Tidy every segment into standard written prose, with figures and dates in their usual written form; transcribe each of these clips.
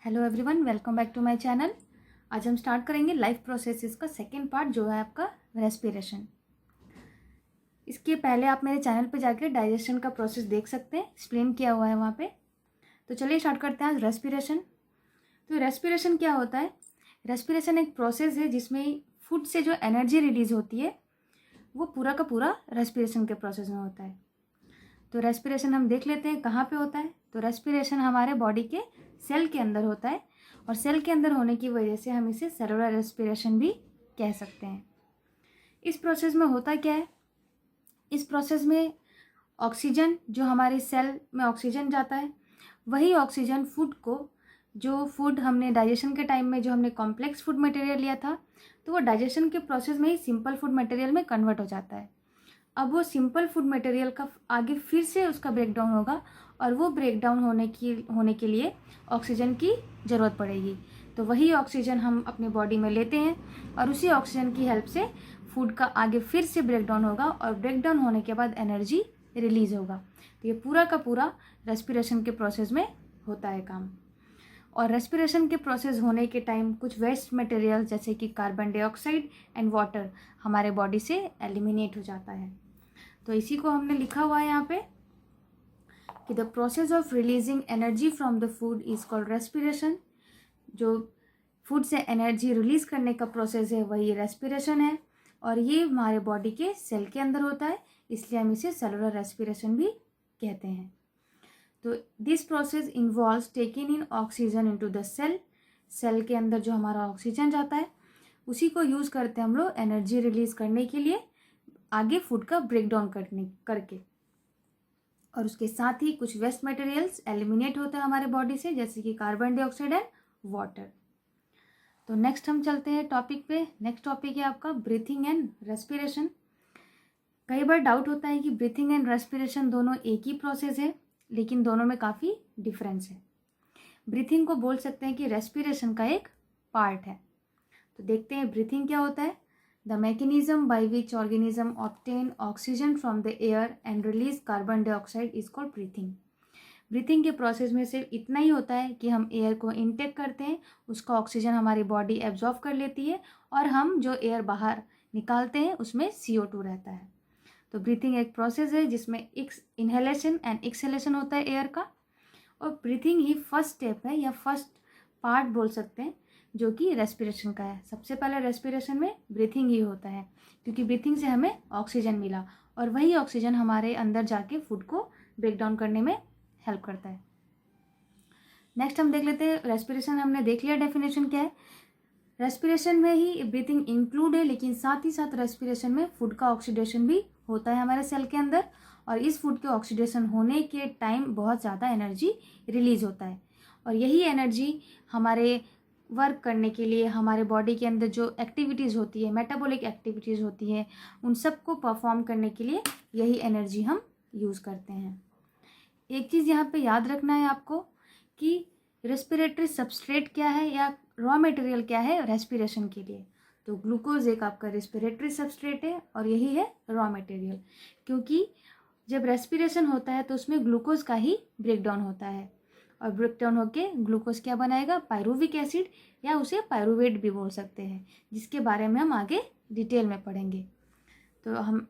Hello everyone, welcome back to my channel. आज हम start करेंगे लाइफ प्रोसेसेस का सेकंड पार्ट जो है आपका रेस्पिरेशन। इसके पहले आप मेरे चैनल पे जाके डाइजेशन का प्रोसेस देख सकते हैं, एक्सप्लेन किया हुआ है वहाँ पे। तो चलिए स्टार्ट करते हैं आज रेस्पिरेशन। तो रेस्पिरेशन क्या होता है? रेस्पिरेशन एक प्रोसेस है जिसमें फूड से जो एनर्जी रिलीज होती है वो पूरा का पूरा रेस्पिरेशन के प्रोसेस में होता है। तो रेस्पिरेशन हम देख लेते हैं कहाँ पे होता है। तो रेस्पिरेशन हमारे बॉडी के सेल के अंदर होता है और सेल के अंदर होने की वजह से हम इसे सेलुलर रेस्पिरेशन भी कह सकते हैं। इस प्रोसेस में होता क्या है? इस प्रोसेस में ऑक्सीजन, जो हमारे सेल में ऑक्सीजन जाता है, वही ऑक्सीजन फूड को, जो फूड हमने डाइजेशन के टाइम में जो हमने कॉम्प्लेक्स फूड मटेरियल लिया था, तो वो डाइजेशन के प्रोसेस में ही सिंपल फूड मटेरियल में कन्वर्ट हो जाता है। अब वो सिंपल फूड मटेरियल का आगे फिर से उसका ब्रेकडाउन होगा और वो ब्रेकडाउन होने के लिए ऑक्सीजन की ज़रूरत पड़ेगी। तो वही ऑक्सीजन हम अपने बॉडी में लेते हैं और उसी ऑक्सीजन की हेल्प से फूड का आगे फिर से ब्रेकडाउन होगा और ब्रेकडाउन होने के बाद एनर्जी रिलीज होगा। तो ये पूरा का पूरा रेस्पिरेशन के प्रोसेस में होता है काम। और रेस्पिरेशन के प्रोसेस होने के टाइम कुछ वेस्ट मटेरियल जैसे कि कार्बन डाइऑक्साइड एंड वाटर हमारे बॉडी से एलिमिनेट हो जाता है। तो इसी को हमने लिखा हुआ है यहाँ पे कि the process of releasing energy from the food is called respiration. जो फूड से एनर्जी रिलीज करने का प्रोसेस है वही रेस्पिरेशन है और ये हमारे बॉडी के सेल के अंदर होता है, इसलिए हम इसे सेलुलर रेस्पिरेशन भी कहते हैं। तो this process involves taking in oxygen into the cell. Cell के अंदर जो हमारा ऑक्सीजन जाता है उसी को यूज़ करते हैं हम लोग एनर्जी रिलीज करने के लिए, आगे फूड का ब्रेकडाउन करके। और उसके साथ ही कुछ वेस्ट मटेरियल्स एलिमिनेट होते हैं हमारे बॉडी से, जैसे कि कार्बन डाइऑक्साइड एंड वाटर। तो नेक्स्ट हम चलते हैं टॉपिक पे। नेक्स्ट टॉपिक है आपका ब्रीथिंग एंड रेस्पिरेशन। कई बार डाउट होता है कि ब्रीथिंग एंड रेस्पिरेशन दोनों एक ही प्रोसेस है, लेकिन दोनों में काफ़ी डिफरेंस है। ब्रीथिंग को बोल सकते हैं कि रेस्पिरेशन का एक पार्ट है। तो देखते हैं ब्रीथिंग क्या होता है। The mechanism by which organism obtain oxygen from the air and release carbon dioxide is called breathing. Breathing के प्रोसेस में सिर्फ इतना ही होता है कि हम एयर को इनटेक करते हैं, उसका ऑक्सीजन हमारी बॉडी एब्जॉर्ब कर लेती है और हम जो एयर बाहर निकालते हैं उसमें CO2 रहता है। तो ब्रीथिंग एक प्रोसेस है जिसमें इनहेलेशन एंड एक्सहेलेशन होता है एयर का, और ब्रीथिंग ही फर्स्ट स्टेप है या फर्स्ट पार्ट बोल सकते हैं जो कि रेस्पिरेशन का है। सबसे पहले रेस्पिरेशन में ब्रीथिंग ही होता है, क्योंकि ब्रीथिंग से हमें ऑक्सीजन मिला और वही ऑक्सीजन हमारे अंदर जाके फूड को ब्रेक डाउन करने में हेल्प करता है। नेक्स्ट हम देख लेते हैं रेस्पिरेशन। हमने देख लिया डेफिनेशन क्या है। रेस्पिरेशन में ही ब्रीथिंग इंक्लूड है, लेकिन साथ ही साथ रेस्पिरेशन में फूड का ऑक्सीडेशन भी होता है हमारे सेल के अंदर, और इस फूड के ऑक्सीडेशन होने के टाइम बहुत ज़्यादा एनर्जी रिलीज होता है और यही एनर्जी हमारे वर्क करने के लिए, हमारे बॉडी के अंदर जो एक्टिविटीज़ होती है, मेटाबॉलिक एक्टिविटीज़ होती है, उन सब को परफॉर्म करने के लिए यही एनर्जी हम यूज़ करते हैं। एक चीज़ यहाँ पे याद रखना है आपको कि रेस्पिरेटरी सबस्ट्रेट क्या है या रॉ मटेरियल क्या है रेस्पिरेशन के लिए। तो ग्लूकोज एक आपका रेस्पिरेटरी सबस्ट्रेट है और यही है रॉ मटेरियल, क्योंकि जब रेस्पिरेशन होता है तो उसमें ग्लूकोज का ही ब्रेकडाउन होता है और ब्रेकडाउन होके ग्लूकोज क्या बनाएगा, पायरुविक एसिड, या उसे पायरुवेट भी बोल सकते हैं, जिसके बारे में हम आगे डिटेल में पढ़ेंगे। तो हम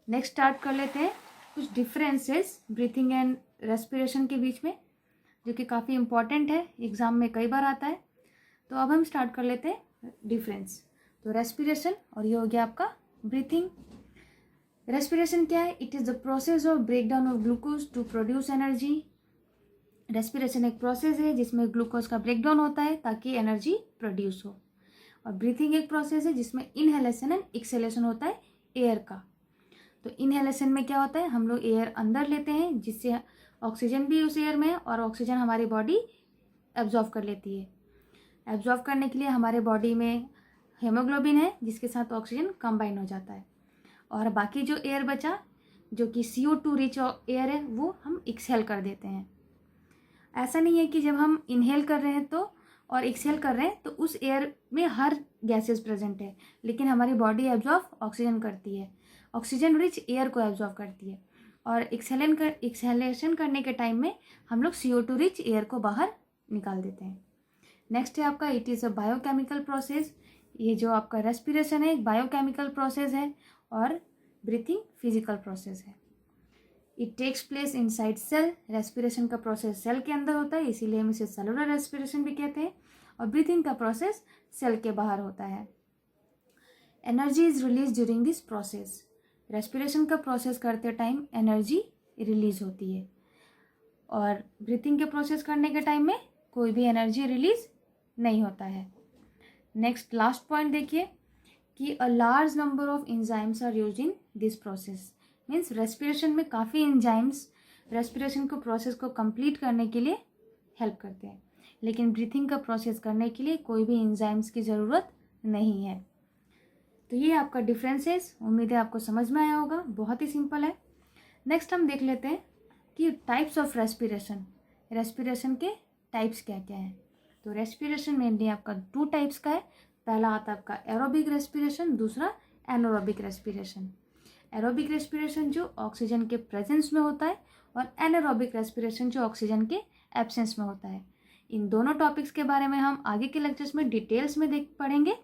नेक्स्ट स्टार्ट कर लेते हैं कुछ डिफरेंसेस ब्रीथिंग एंड रेस्पिरेशन के बीच में, जो कि काफ़ी इंपॉर्टेंट है, एग्जाम में कई बार आता है। तो अब हम स्टार्ट कर लेते हैं डिफरेंस। तो रेस्पिरेशन और ये हो गया आपका ब्रीथिंग। रेस्पिरेशन क्या है? It is the process of breakdown of glucose to produce energy. Respiration एक प्रोसेस है जिसमें ग्लूकोज का ब्रेकडाउन होता है ताकि एनर्जी प्रोड्यूस हो, और ब्रीथिंग एक प्रोसेस है जिसमें इनहेलेशन एंड एक्सहेलेशन होता है एयर का। तो इनहेलेशन में क्या होता है, हम लोग एयर अंदर लेते हैं जिससे ऑक्सीजन भी उस एयर में है और ऑक्सीजन हमारी बॉडी एब्जॉर्व कर लेती है। एब्जॉर्व करने के लिए हमारे बॉडी में हेमोग्लोबिन है जिसके साथ ऑक्सीजन कंबाइन हो जाता है, और बाकी जो एयर बचा जो कि CO2 रिच एयर है वो हम एक्सहेल कर देते हैं। ऐसा नहीं है कि जब हम इनहेल कर रहे हैं तो और एक्सहेल कर रहे हैं तो उस एयर में हर गैसेस प्रेजेंट है, लेकिन हमारी बॉडी एब्जॉर्व ऑक्सीजन करती है, ऑक्सीजन रिच एयर को एब्जॉर्व करती है, और एक्सहेलेशन करने के टाइम में हम लोग CO2 रिच एयर को बाहर निकाल देते हैं। नेक्स्ट है आपका it is a biochemical process. ये जो आपका रेस्पिरेशन है एक बायोकेमिकल प्रोसेस है और ब्रीथिंग फिजिकल प्रोसेस है। It takes place inside cell. Respiration का प्रोसेस सेल के अंदर होता है, इसीलिए हम इसे सेलुलर रेस्पिरेशन भी कहते हैं। और ब्रीथिंग का प्रोसेस सेल के बाहर होता है। Energy is release during this process. Respiration का प्रोसेस करते टाइम एनर्जी रिलीज होती है और ब्रीथिंग के प्रोसेस करने के टाइम में कोई भी एनर्जी रिलीज नहीं होता है। नेक्स्ट लास्ट पॉइंट देखिए कि a large number of enzymes are used in this process. Means respiration में काफ़ी एंजाइम्स रेस्पिरेशन को प्रोसेस को कंप्लीट करने के लिए हेल्प करते हैं, लेकिन ब्रीथिंग का प्रोसेस करने के लिए कोई भी एंजाइम्स की ज़रूरत नहीं है। तो ये आपका डिफरेंसेस, उम्मीद है आपको समझ में आया होगा, बहुत ही सिंपल है। नेक्स्ट हम देख लेते हैं कि टाइप्स ऑफ रेस्पिरेशन, रेस्पिरेशन के टाइप्स क्या क्या हैं। तो रेस्पिरेशन मेनली आपका 2 टाइप्स का है। पहला आता है आपका एरोबिक रेस्पिरेशन, दूसरा एनारोबिक रेस्पिरेशन। एरोबिक रेस्पिरेशन जो ऑक्सीजन के प्रेजेंस में होता है और एनारोबिक रेस्पिरेशन जो ऑक्सीजन के एब्सेंस में होता है। इन दोनों टॉपिक्स के बारे में हम आगे के लेक्चर्स में डिटेल्स में पढ़ेंगे।